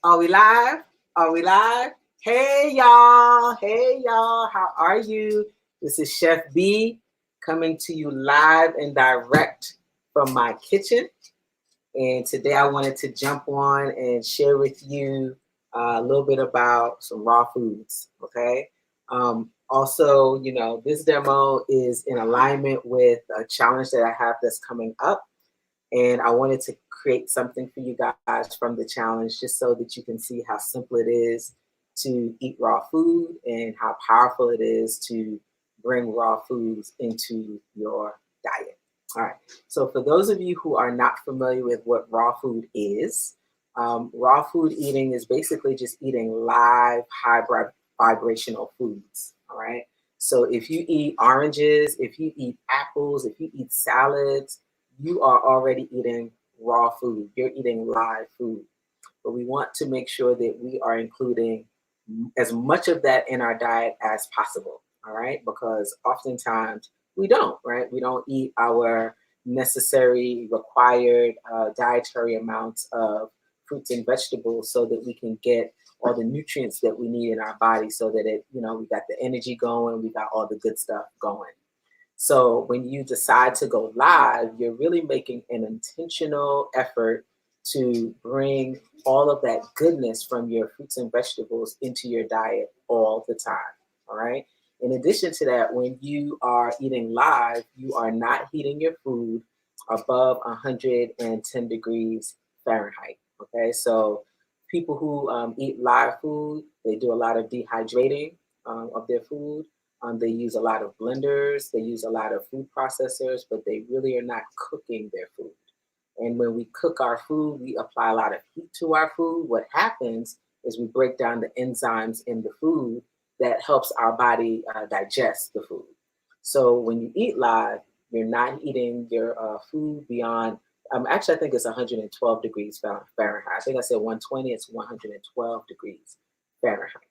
Are we live? Are we live? Hey y'all. Hey y'all. How are you? This is Chef Bee coming to you live and direct from my kitchen. And today I wanted to jump on and share with you a little bit about some raw foods. Okay. Also, this demo is in alignment with a challenge that I have that's coming up, and I wanted to create something for you guys from the challenge just so that you can see how simple it is to eat raw food and how powerful it is to bring raw foods into your diet. All right. So, for those of you who are not familiar with what raw food is, raw food eating is basically just eating live, high vibrational foods. All right. So, if you eat oranges, if you eat apples, if you eat salads, you are already eating raw food. You're eating live food. But we want to make sure that we are including as much of that in our diet as possible. All right. Because oftentimes we don't, right? We don't eat our necessary, required dietary amounts of fruits and vegetables so that we can get all the nutrients that we need in our body so that we got the energy going, we got all the good stuff going. So when you decide to go live, you're really making an intentional effort to bring all of that goodness from your fruits and vegetables into your diet all the time. All right. In addition to that, when you are eating live, you are not heating your food above 110 degrees Fahrenheit. Okay. So people who eat live food, they do a lot of dehydrating of their food. They use a lot of blenders, they use a lot of food processors, but they really are not cooking their food. And when we cook our food, we apply a lot of heat to our food. What happens is we break down the enzymes in the food that helps our body digest the food. So when you eat live, you're not eating your food beyond, actually, I think it's 112 degrees Fahrenheit. I think I said 120, it's 112 degrees Fahrenheit.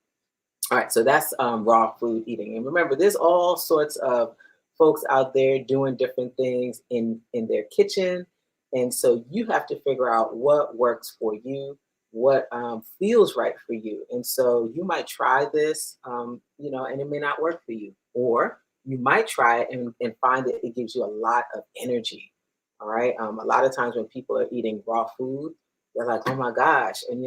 All right, so that's raw food eating. And remember, there's all sorts of folks out there doing different things in their kitchen. And so you have to figure out what works for you, what feels right for you. And so you might try this, and it may not work for you. Or you might try it and find that it gives you a lot of energy. All right. A lot of times when people are eating raw food, they're like, oh my gosh. And,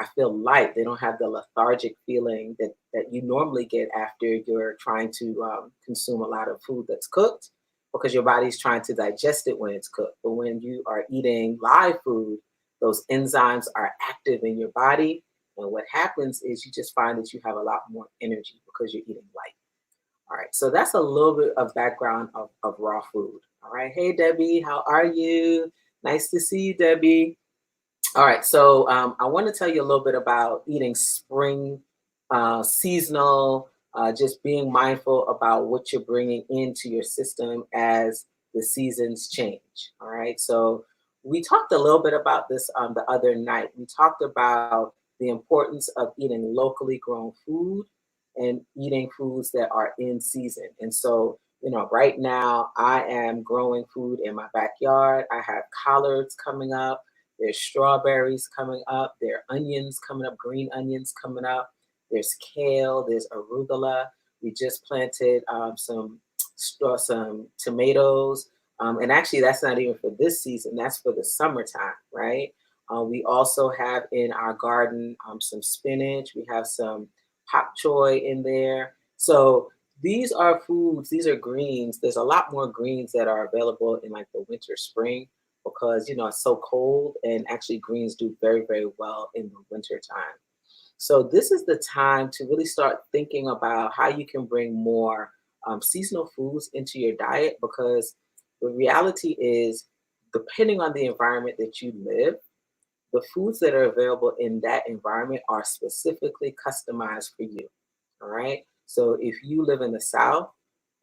I feel light. They don't have the lethargic feeling that you normally get after you're trying to consume a lot of food that's cooked because your body's trying to digest it when it's cooked. But when you are eating live food, those enzymes are active in your body. And what happens is you just find that you have a lot more energy because you're eating light. All right. So that's a little bit of background of raw food. All right. Hey, Debbie, how are you? Nice to see you, Debbie. All right, so I want to tell you a little bit about eating spring, seasonal, just being mindful about what you're bringing into your system as the seasons change. All right, so we talked a little bit about this the other night. We talked about the importance of eating locally grown food and eating foods that are in season. And so, right now I am growing food in my backyard. I have collards coming up. There's strawberries coming up. There are onions coming up, green onions coming up. There's kale. There's arugula. We just planted some tomatoes. And actually, that's not even for this season. That's for the summertime, right? We also have in our garden some spinach. We have some pak choy in there. So these are foods. These are greens. There's a lot more greens that are available in like the winter, spring because it's so cold, and actually greens do very, very well in the winter time. So this is the time to really start thinking about how you can bring more seasonal foods into your diet, because the reality is, depending on the environment that you live, the foods that are available in that environment are specifically customized for you. All right. So if you live in the South,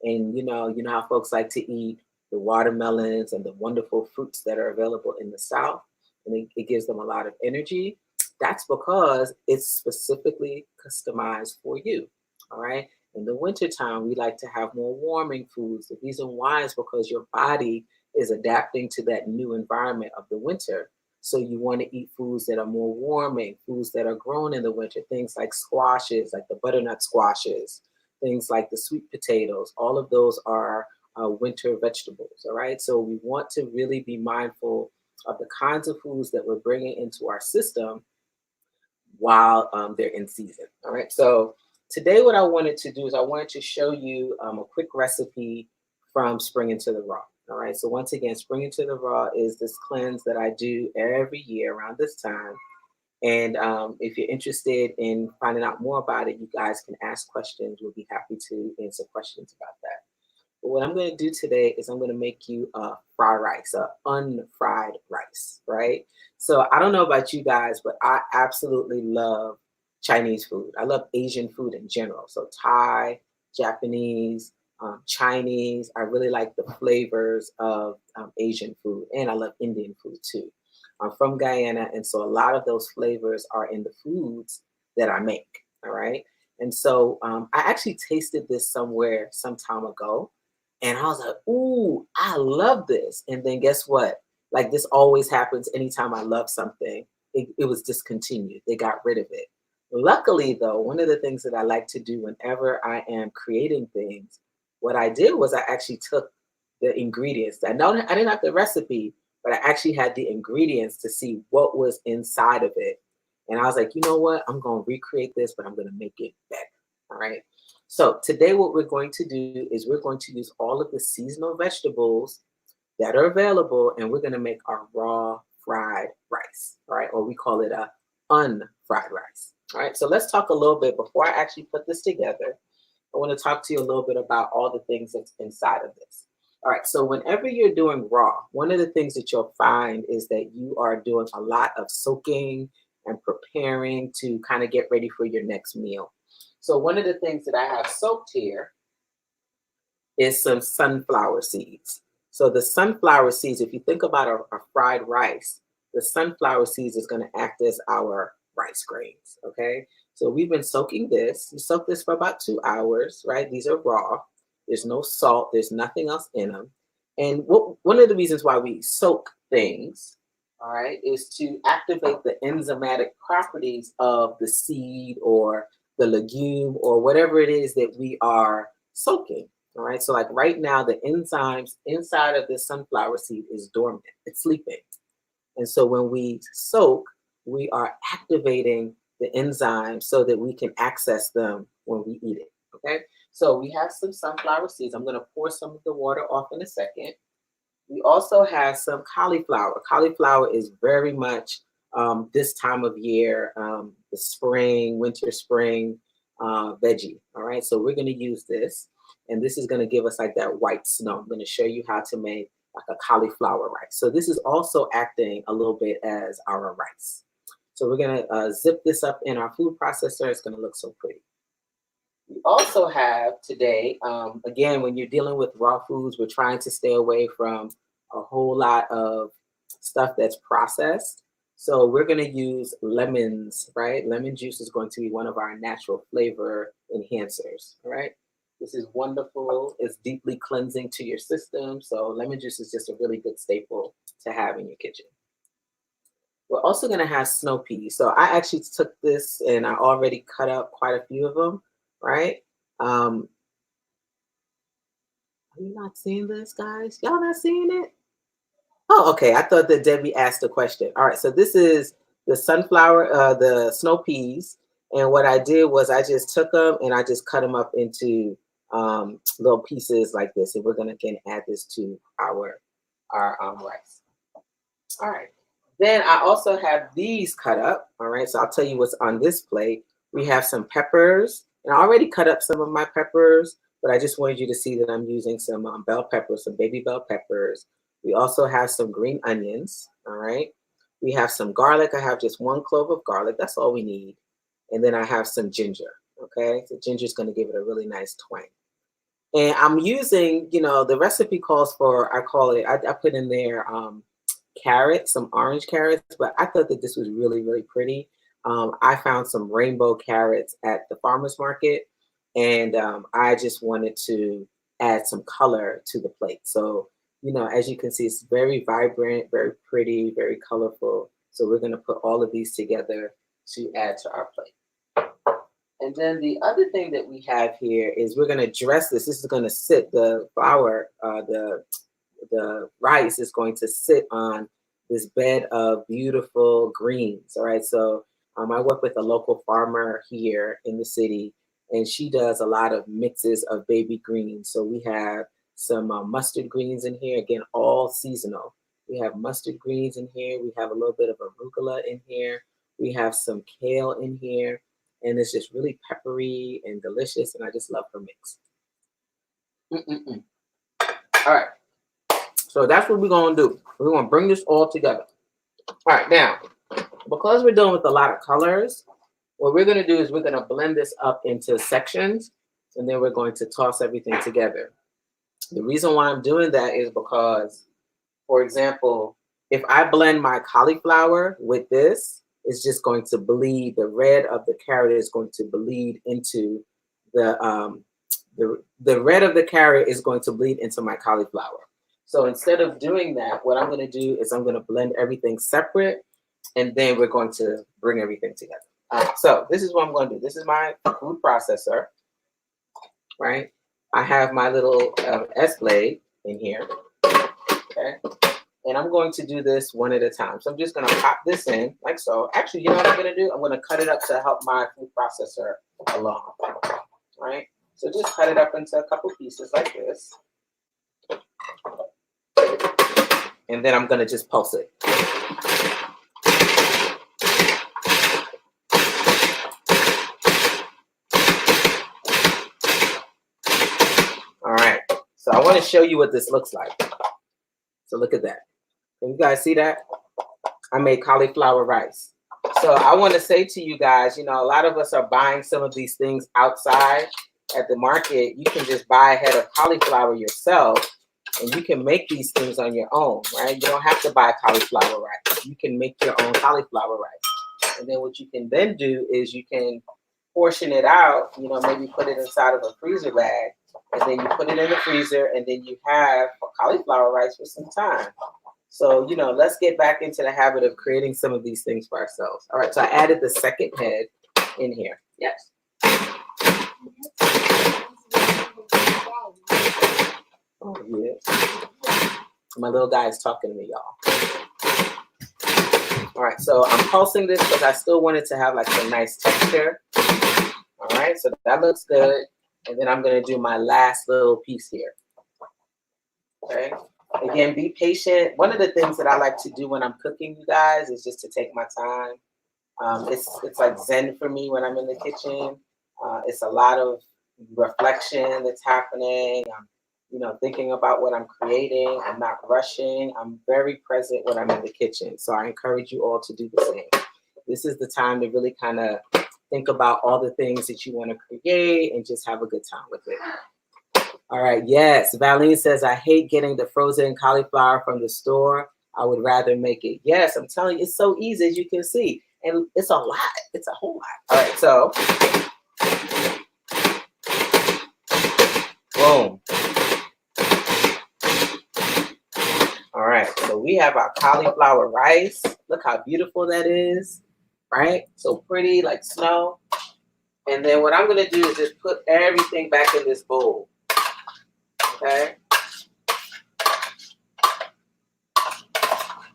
and you know how folks like to eat the watermelons and the wonderful fruits that are available in the South, and it gives them a lot of energy. That's because it's specifically customized for you. All right. In the wintertime, we like to have more warming foods. The reason why is because your body is adapting to that new environment of the winter. So you want to eat foods that are more warming, foods that are grown in the winter, things like squashes, like the butternut squashes, things like the sweet potatoes. All of those are winter vegetables, all right? So we want to really be mindful of the kinds of foods that we're bringing into our system while they're in season, all right? So today what I wanted to do is I wanted to show you a quick recipe from Spring Into the Raw, all right? So once again, Spring Into the Raw is this cleanse that I do every year around this time. And if you're interested in finding out more about it, you guys can ask questions. We'll be happy to answer questions about that. But what I'm going to do today is I'm going to make you fried rice, unfried rice, right? So I don't know about you guys, but I absolutely love Chinese food. I love Asian food in general. So Thai, Japanese, Chinese. I really like the flavors of Asian food, and I love Indian food too. I'm from Guyana, and so a lot of those flavors are in the foods that I make. All right. And so I actually tasted this somewhere some time ago, and I was like, ooh, I love this. And then guess what? Like this always happens anytime I love something, it was discontinued. They got rid of it. Luckily, though, one of the things that I like to do whenever I am creating things, what I did was I actually took the ingredients. I didn't have the recipe, but I actually had the ingredients to see what was inside of it. And I was like, you know what? I'm going to recreate this, but I'm going to make it better. All right. So today what we're going to do is we're going to use all of the seasonal vegetables that are available, and we're going to make our raw fried rice, all right? Or we call it a unfried rice. All right. So let's talk a little bit before I actually put this together. I want to talk to you a little bit about all the things that's inside of this. All right, so whenever you're doing raw, one of the things that you'll find is that you are doing a lot of soaking and preparing to kind of get ready for your next meal. So one of the things that I have soaked here is some sunflower seeds. So the sunflower seeds, if you think about a fried rice, the sunflower seeds is going to act as our rice grains, okay? So we've been soaking this. You soak this for about 2 hours, right? These are raw. There's no salt. There's nothing else in them. And one of the reasons why we soak things, all right, is to activate the enzymatic properties of the seed or the legume or whatever it is that we are soaking. All right, so like right now, the enzymes inside of this sunflower seed is dormant. It's sleeping. And so when we soak, we are activating the enzymes so that we can access them when we eat it. Okay, so we have some sunflower seeds. I'm going to pour some of the water off in a second. We also have some cauliflower. Cauliflower is very much this time of year, the spring, winter, spring veggie. All right, so we're going to use this, and this is going to give us like that white snow. I'm going to show you how to make like a cauliflower rice. So this is also acting a little bit as our rice. So we're going to zip this up in our food processor. It's going to look so pretty. We also have today, again, when you're dealing with raw foods, we're trying to stay away from a whole lot of stuff that's processed. So we're going to use lemons, right? Lemon juice is going to be one of our natural flavor enhancers, all right? This is wonderful. It's deeply cleansing to your system. So lemon juice is just a really good staple to have in your kitchen. We're also going to have snow peas. So I actually took this and I already cut up quite a few of them, right? Are you not seeing this, guys? Y'all not seeing it? Oh, okay. I thought that Debbie asked a question. All right. So this is the sunflower, the snow peas. And what I did was I just took them and I just cut them up into little pieces like this. And we're going to again add this to our rice. All right. Then I also have these cut up. All right. So I'll tell you what's on this plate. We have some peppers. And I already cut up some of my peppers, but I just wanted you to see that I'm using some bell peppers, some baby bell peppers. We also have some green onions. All right. We have some garlic. I have just 1 clove of garlic. That's all we need. And then I have some ginger. Okay. So ginger is going to give it a really nice twang. And I'm using, you know, the recipe calls for, I put in there carrots, some orange carrots, but I thought that this was really, really pretty. I found some rainbow carrots at the farmer's market, and I just wanted to add some color to the plate. So, you know, as you can see, it's very vibrant, very pretty, very colorful. So we're going to put all of these together to add to our plate. And then the other thing that we have here is we're going to dress this. This is going to sit, the flour, the rice is going to sit on this bed of beautiful greens. All right, so I work with a local farmer here in the city, and she does a lot of mixes of baby greens. So we have some mustard greens in here, again, all seasonal. We have mustard greens in here. We have a little bit of arugula in here. We have some kale in here, and it's just really peppery and delicious, and I just love her mix. All right, so that's what we're going to do. We're going to bring this all together. All right, now, because we're dealing with a lot of colors, what we're going to do is we're going to blend this up into sections, and then we're going to toss everything together. The reason why I'm doing that is because, for example, if I blend my cauliflower with this, it's just going to bleed. The red of the carrot is going to bleed into the red of the carrot is going to bleed into my cauliflower. So instead of doing that, what I'm going to do is I'm going to blend everything separate, and then we're going to bring everything together. All right, so this is what I'm going to do. This is my food processor, right? I have my little S blade in here, okay? And I'm going to do this one at a time. So I'm just going to pop this in like so. Actually, you know what I'm going to do? I'm going to cut it up to help my food processor along, right? So just cut it up into a couple pieces like this. And then I'm going to just pulse it. All right. So I want to show you what this looks like. So look at that. Can you guys see that? I made cauliflower rice. So I want to say to you guys, you know, a lot of us are buying some of these things outside at the market. You can just buy a head of cauliflower yourself, and you can make these things on your own, right? You don't have to buy cauliflower rice. You can make your own cauliflower rice. And then what you can then do is you can portion it out, you know, maybe put it inside of a freezer bag, and then you put it in the freezer, and then you have cauliflower rice for some time. So, you know, let's get back into the habit of creating some of these things for ourselves. All right, so I added the second head in here. Yes. Oh, yeah. My little guy is talking to me, y'all. All right, so I'm pulsing this because I still want it to have like a nice texture. All right, so that looks good. And then I'm going to do my last little piece here. Okay. Again, be patient. One of the things that I like to do when I'm cooking, you guys, is just to take my time. It's like Zen for me when I'm in the kitchen. It's a lot of reflection that's happening. I'm, you know, thinking about what I'm creating. I'm not rushing. I'm very present when I'm in the kitchen. So I encourage you all to do the same. This is the time to really kind of think about all the things that you want to create and just have a good time with it. All right, yes. Valine says, I hate getting the frozen cauliflower from the store. I would rather make it. Yes, I'm telling you, it's so easy, as you can see. And it's a lot. It's a whole lot. All right, so. Boom. All right, so we have our cauliflower rice. Look how beautiful that is, right? So pretty, like snow. And then what I'm going to do is just put everything back in this bowl. Okay.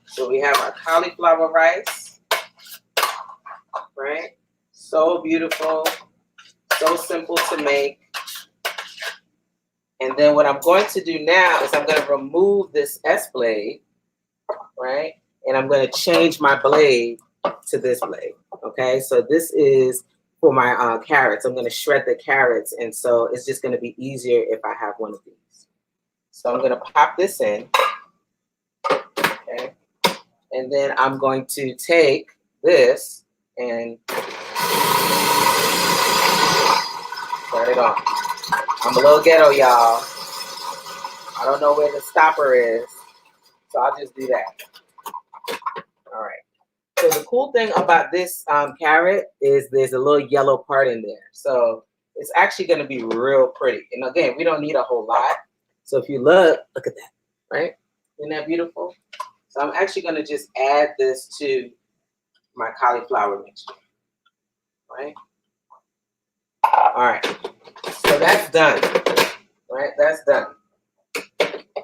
So we have our cauliflower rice, right? So beautiful, so simple to make. And then what I'm going to do now is I'm going to remove this S blade, right? And I'm going to change my blade to this blade, okay? So this is for my carrots. I'm going to shred the carrots, and so it's just going to be easier if I have one of these. So I'm going to pop this in, okay? And then I'm going to take this and turn it on. I'm a little ghetto, y'all. I don't know where the stopper is, so I'll just do that. All right. So the cool thing about this carrot is there's a little yellow part in there. So it's actually going to be real pretty. And again, we don't need a whole lot. So if you look at that, right? Isn't that beautiful? So I'm actually going to just add this to my cauliflower mixture. Right? All right. So that's done. Right? That's done.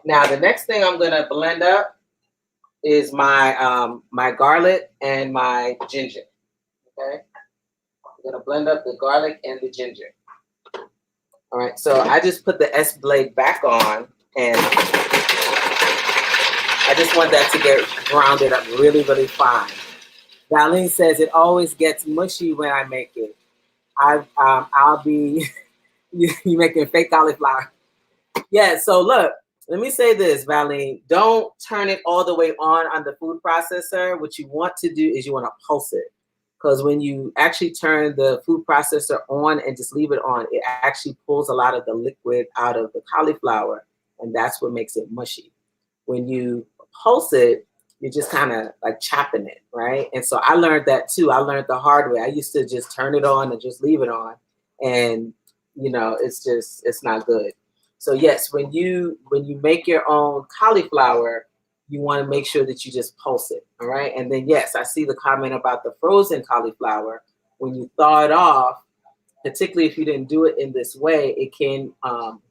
Now the next thing I'm gonna blend up is my my garlic and my ginger. Okay. I'm gonna blend up the garlic and the ginger. All right. So I just put the S blade back on, and I just want that to get grounded up really, really fine. Darlene says it always gets mushy when I make it. I'll be you making fake cauliflower. Yeah, so look, let me say this, Valine. Don't turn it all the way on the food processor. What you want to do is you want to pulse it. Because when you actually turn the food processor on and just leave it on, it actually pulls a lot of the liquid out of the cauliflower, and that's what makes it mushy. When you pulse it, you're just kind of like chopping it, right? And so I learned that too. I learned the hard way. I used to just turn it on and just leave it on, and you know, it's not good. So yes, when you make your own cauliflower, you want to make sure that you just pulse it, all right? And then yes, I see the comment about the frozen cauliflower. When you thaw it off, particularly if you didn't do it in this way, it can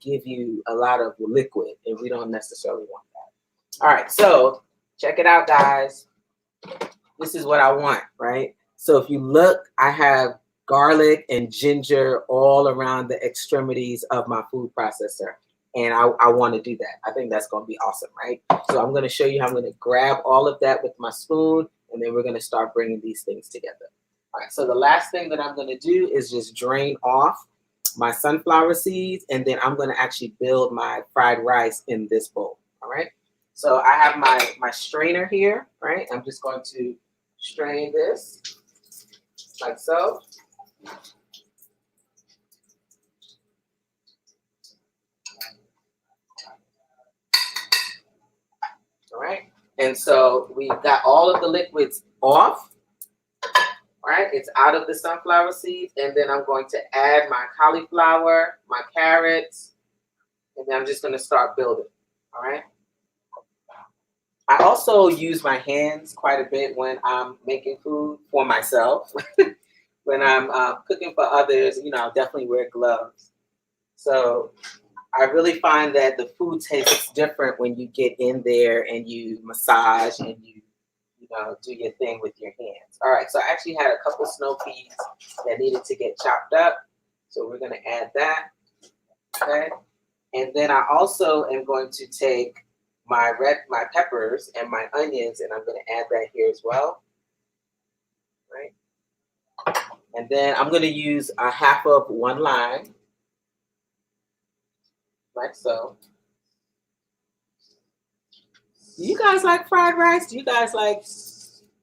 give you a lot of liquid, and we don't necessarily want that. All right, so check it out, guys. This is what I want, right? So if you look, I have garlic and ginger all around the extremities of my food processor. And I want to do that. I think that's going to be awesome, right? So I'm going to show you how I'm going to grab all of that with my spoon, and then we're going to start bringing these things together. All right, so the last thing that I'm going to do is just drain off my sunflower seeds, and then I'm going to actually build my fried rice in this bowl, all right? So I have my strainer here, right? I'm just going to strain this like so. All right. And so we've got all of the liquids off. All right. It's out of the sunflower seeds. And then I'm going to add my cauliflower, my carrots, and then I'm just going to start building. All right. I also use my hands quite a bit when I'm making food for myself. When I'm cooking for others, you know, I'll definitely wear gloves. So I really find that the food tastes different when you get in there and you massage and you know, do your thing with your hands. All right, so I actually had a couple snow peas that needed to get chopped up. So we're gonna add that, okay? And then I also am going to take my peppers and my onions, and I'm gonna add that here as well, right? And then I'm gonna use a half of one lime, like so. Do you guys like fried rice? Do you guys like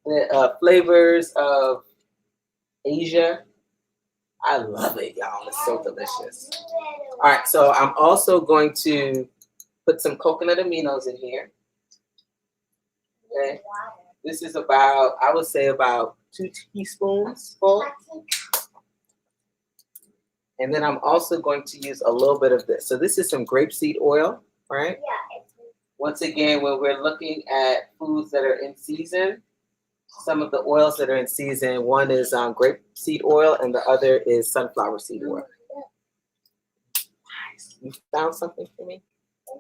the flavors of Asia? I love it, y'all. It's so delicious. All right, so I'm also going to put some coconut aminos in here. Okay. This is about, I would say about 2 teaspoons full. And then I'm also going to use a little bit of this. So this is some grapeseed oil, right? Yeah. Once again, when we're looking at foods that are in season, some of the oils that are in season, one is grapeseed oil and the other is sunflower seed oil. Nice. You found something for me?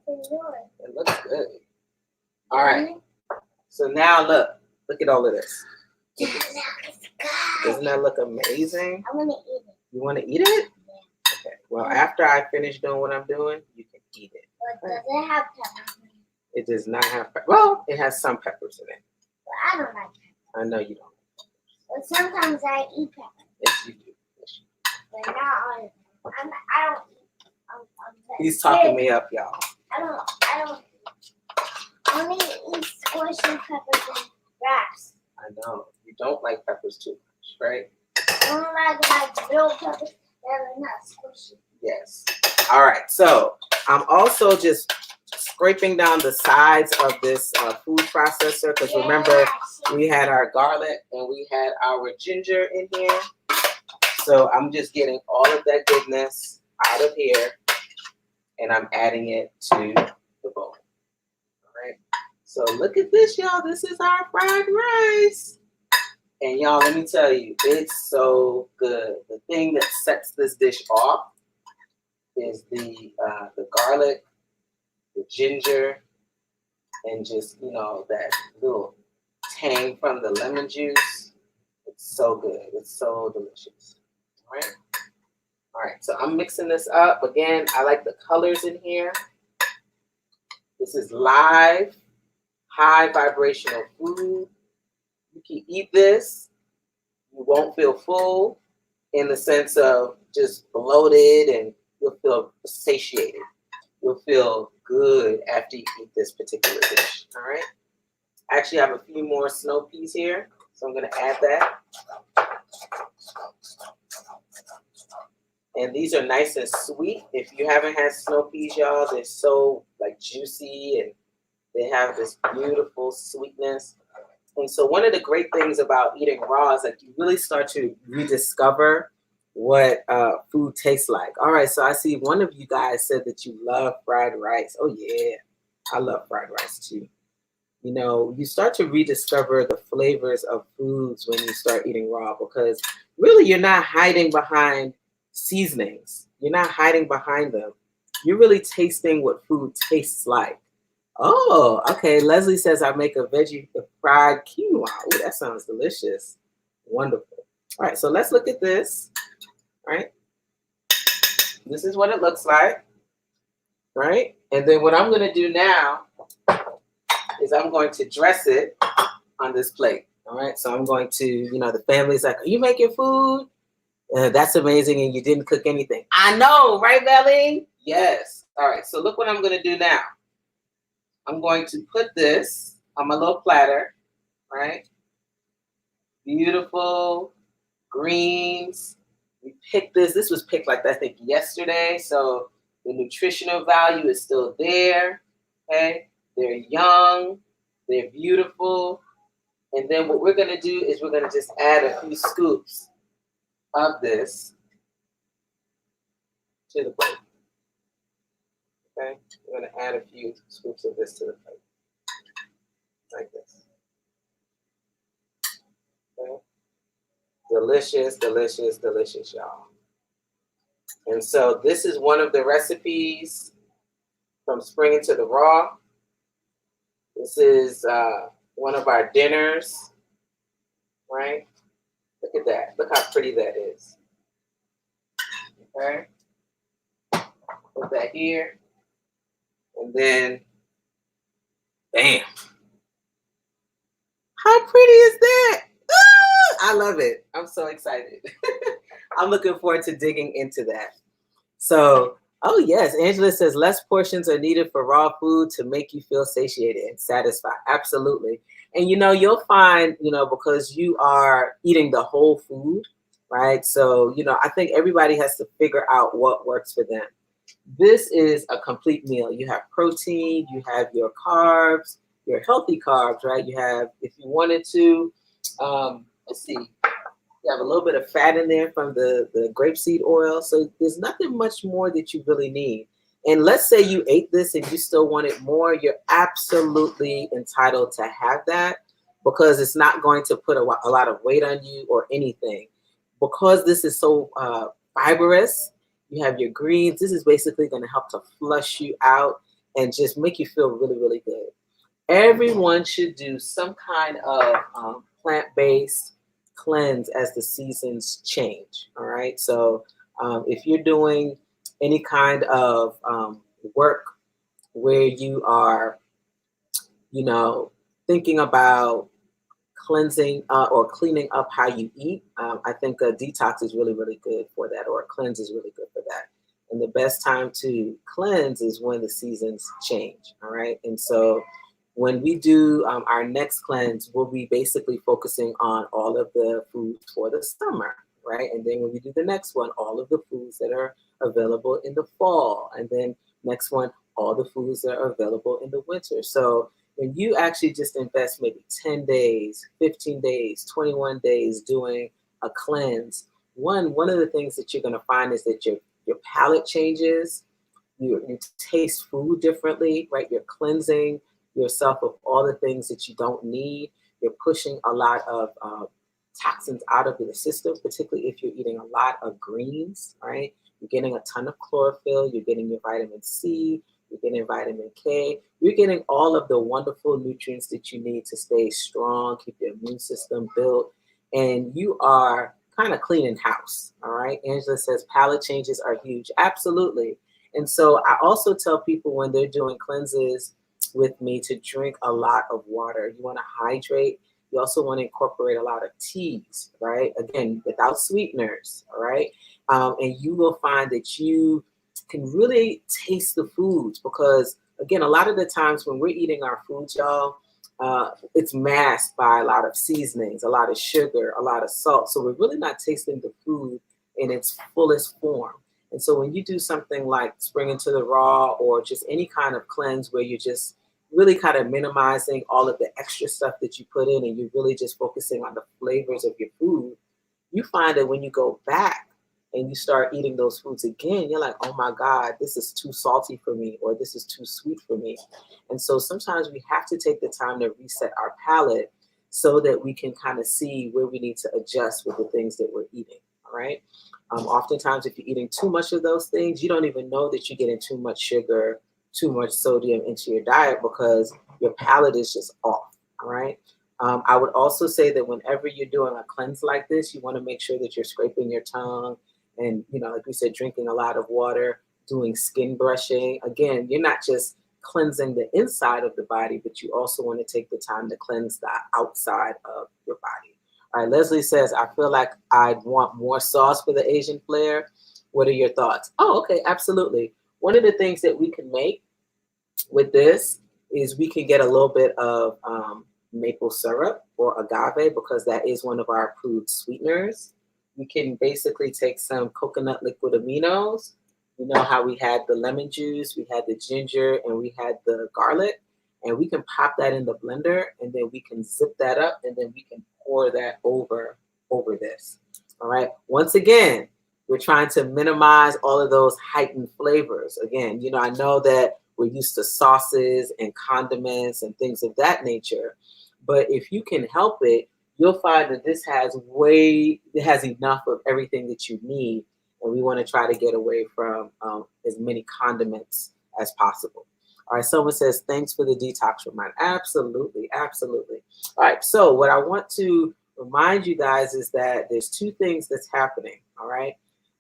It looks good. All right. So now look at all of this. Doesn't that look amazing? I want to eat it. You want to eat it? Yeah. Okay. Well, after I finish doing what I'm doing, you can eat it. But does it have peppers? It does not have peppers. Well, it has some peppers in it. But I don't like peppers. I know you don't. But sometimes I eat peppers. Yes, you do. Yes, you do. But not all of them. I don't eat. He's talking me up, y'all. I don't. I only eat squishy peppers and wraps. I know. You don't like peppers too much, right? I don't like real peppers that are not squishy. Yes. All right. So I'm also just scraping down the sides of this food processor because remember we had our garlic and we had our ginger in here. So I'm just getting all of that goodness out of here and I'm adding it to the bowl. All right. So look at this, y'all. This is our fried rice. And y'all, let me tell you, it's so good. The thing that sets this dish off is the garlic, the ginger, and just, you know, that little tang from the lemon juice. It's so good. It's so delicious. All right. All right. So I'm mixing this up. Again, I like the colors in here. This is live, high vibrational food. You can eat this. You won't feel full in the sense of just bloated, and you'll feel satiated. You'll feel good after you eat this particular dish. All right. I actually have a few more snow peas here, so I'm going to add that. And these are nice and sweet. If you haven't had snow peas, y'all, they're so like juicy, and they have this beautiful sweetness. And so one of the great things about eating raw is like you really start to rediscover what food tastes like. All right, so I see one of you guys said that you love fried rice. Oh yeah, I love fried rice too. You know, you start to rediscover the flavors of foods when you start eating raw, because really you're not hiding behind seasonings. You're not hiding behind them. You're really tasting what food tastes like. Oh, okay. Leslie says I make a veggie fried quinoa. Oh, that sounds delicious. Wonderful. All right, so let's look at this. All right. This is what it looks like. Right? And then what I'm going to do now is I'm going to dress it on this plate. All right. So I'm going to, you know, the family's like, are you making food? That's amazing. And you didn't cook anything. I know, right, Belly? Yes. All right. So look what I'm going to do now. I'm going to put this on my little platter, right? Beautiful greens. We picked this. This was picked like I think yesterday. So the nutritional value is still there. Okay. They're young. They're beautiful. And then what we're going to do is we're going to just add a few scoops of this to the plate. Okay. We're going to add a few scoops of this to the plate. Like this. Okay. Delicious, delicious, delicious, y'all. And so this is one of the recipes from Spring Into the Raw. This is one of our dinners, right? Look at that. Look how pretty that is. Okay. Put that here. And then, bam. How pretty is that? I love it. I'm so excited. I'm looking forward to digging into that. So, oh yes, Angela says less portions are needed for raw food to make you feel satiated and satisfied. Absolutely. And you know, you'll find, you know, because you are eating the whole food, right? So, you know, I think everybody has to figure out what works for them. This is a complete meal. You have protein, you have your carbs, your healthy carbs, right? You have, if you wanted to, let's see, you have a little bit of fat in there from the grapeseed oil. So there's nothing much more that you really need. And let's say you ate this and you still wanted more, you're absolutely entitled to have that, because it's not going to put a lot of weight on you or anything. Because this is so fibrous, you have your greens. This is basically going to help to flush you out and just make you feel really, really good. Everyone should do some kind of plant-based cleanse as the seasons change. All right. So if you're doing any kind of work where you are, you know, thinking about cleansing or cleaning up how you eat, I think a detox is really, really good for that, or a cleanse is really good for that. And the best time to cleanse is when the seasons change. All right. And so when we do our next cleanse, we'll be basically focusing on all of the foods for the summer, right? And then when we do the next one, all of the foods that are available in the fall. And then next one, all the foods that are available in the winter. So when you actually just invest maybe 10 days, 15 days, 21 days doing a cleanse, one of the things that you're going to find is that your palate changes, you taste food differently, right? You're cleansing yourself of all the things that you don't need. You're pushing a lot of toxins out of your system, particularly if you're eating a lot of greens, right? You're getting a ton of chlorophyll, you're getting your vitamin C, you're getting vitamin K, you're getting all of the wonderful nutrients that you need to stay strong, keep your immune system built, and you are kind of cleaning house, all right? Angela says palate changes are huge. Absolutely. And so I also tell people when they're doing cleanses with me to drink a lot of water. You want to hydrate. You also want to incorporate a lot of teas, right? Again, without sweeteners, all right? And you will find that you can really taste the foods because, again, a lot of the times when we're eating our foods, y'all, it's masked by a lot of seasonings, a lot of sugar, a lot of salt. So we're really not tasting the food in its fullest form. And so when you do something like Spring Into the Raw or just any kind of cleanse where you're just really kind of minimizing all of the extra stuff that you put in and you're really just focusing on the flavors of your food, you find that when you go back and you start eating those foods again, you're like, oh my God, this is too salty for me, or this is too sweet for me. And so sometimes we have to take the time to reset our palate so that we can kind of see where we need to adjust with the things that we're eating, all right? Oftentimes, if you're eating too much of those things, you don't even know that you're getting too much sugar, too much sodium into your diet because your palate is just off, all right? I would also say that whenever you're doing a cleanse like this, you want to make sure that you're scraping your tongue and, like we said, drinking a lot of water, doing skin brushing. Again, you're not just cleansing the inside of the body, but you also want to take the time to cleanse the outside of your body. All right, Leslie says, I feel like I'd want more sauce for the Asian flair. What are your thoughts? Oh, okay, absolutely. One of the things that we can make with this is we can get a little bit of maple syrup or agave because that is one of our approved sweeteners. We can basically take some coconut liquid aminos. You know how we had the lemon juice, we had the ginger, and we had the garlic. And we can pop that in the blender and then we can zip that up and then we can pour that over this. All right. Once again, we're trying to minimize all of those heightened flavors. Again, I know that we're used to sauces and condiments and things of that nature. But if you can help it, you'll find that this has enough of everything that you need. And we want to try to get away from as many condiments as possible. All right, someone says, thanks for the detox reminder. Absolutely, absolutely. All right, so what I want to remind you guys is that there's two things that's happening, all right?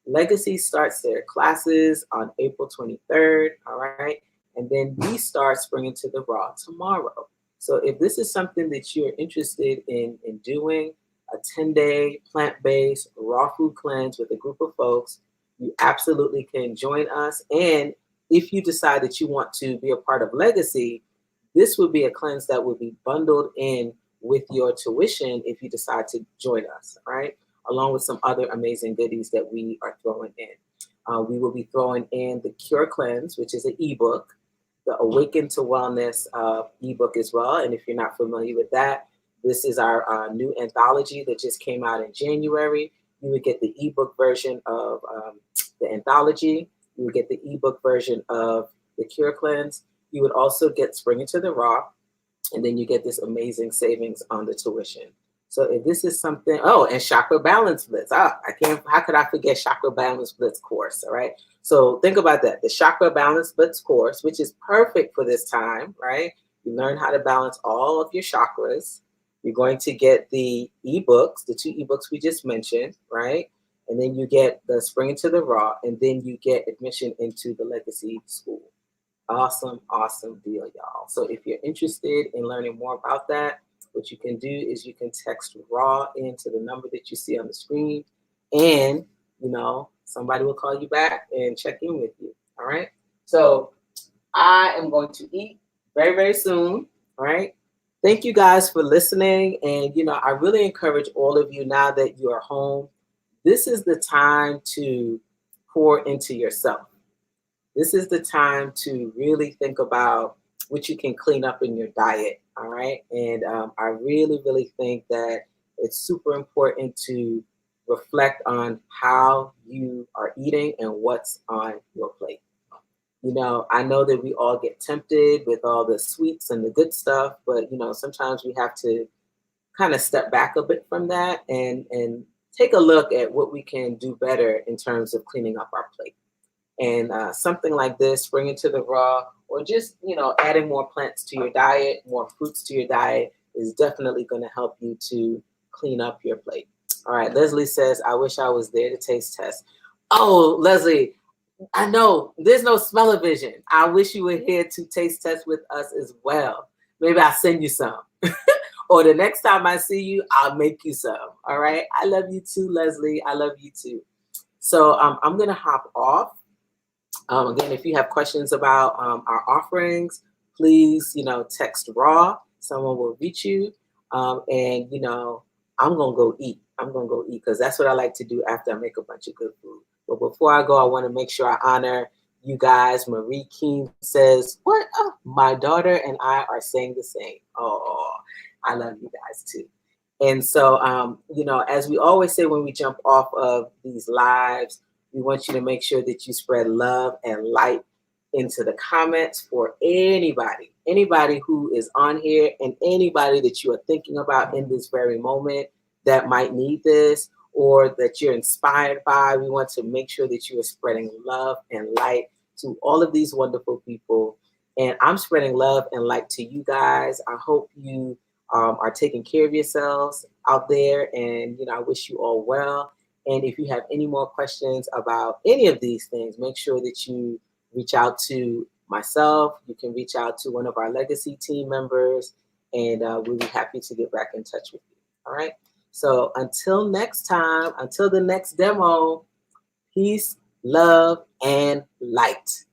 Legacy starts their classes on April 23rd, all right? And then we start Spring Into the Raw tomorrow. So if this is something that you're interested in doing, a 10-day plant-based raw food cleanse with a group of folks, you absolutely can join us. And if you decide that you want to be a part of Legacy, this would be a cleanse that would be bundled in with your tuition if you decide to join us, right? Along with some other amazing goodies that we are throwing in. We will be throwing in the Cure Cleanse, which is an ebook, the Awaken to Wellness ebook as well. And if you're not familiar with that, this is our new anthology that just came out in January. You would get the ebook version of the anthology. You would get the ebook version of the Cure Cleanse. You would also get Spring Into the Raw, and then you get this amazing savings on the tuition. So if this is something, and Chakra Balance Blitz. How could I forget Chakra Balance Blitz course, all right? So think about that. The Chakra Balance Blitz course, which is perfect for this time, right? You learn how to balance all of your chakras. You're going to get the ebooks, the two ebooks we just mentioned, right? And then you get the Spring Into the Raw, and then you get admission into the Legacy School. Awesome, awesome deal, y'all. So if you're interested in learning more about that, what you can do is you can text RAW into the number that you see on the screen, and somebody will call you back and check in with you. All right. So I am going to eat very, very soon. All right. Thank you guys for listening. And I really encourage all of you now that you are home. This is the time to pour into yourself. This is the time to really think about what you can clean up in your diet, all right? And I really, really think that it's super important to reflect on how you are eating and what's on your plate. I know that we all get tempted with all the sweets and the good stuff, but, sometimes we have to kind of step back a bit from that and take a look at what we can do better in terms of cleaning up our plate. And something like this, bring it to the raw, or just, adding more plants to your diet, more fruits to your diet is definitely going to help you to clean up your plate. All right, Leslie says, I wish I was there to taste test. Oh, Leslie, I know there's no smell-o-vision. I wish you were here to taste test with us as well. Maybe I'll send you some. Or the next time I see you, I'll make you some. All right. I love you too, Leslie. I love you too. So I'm going to hop off. Again, if you have questions about our offerings, please, text raw. Someone will reach you. And, I'm going to go eat. I'm going to go eat because that's what I like to do after I make a bunch of good food. But before I go, I want to make sure I honor you guys. Marie King says, what? Oh, my daughter and I are saying the same. Oh, I love you guys too. And so, as we always say when we jump off of these lives, we want you to make sure that you spread love and light into the comments for anybody who is on here and anybody that you are thinking about in this very moment that might need this or that you're inspired by. We want to make sure that you are spreading love and light to all of these wonderful people. And I'm spreading love and light to you guys. I hope you are taking care of yourselves out there. And, I wish you all well. And if you have any more questions about any of these things, make sure that you reach out to myself. You can reach out to one of our legacy team members, and we'll be happy to get back in touch with you. All right. So until next time, until the next demo, peace, love, and light.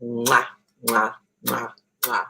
Mwah, mwah, mwah, mwah.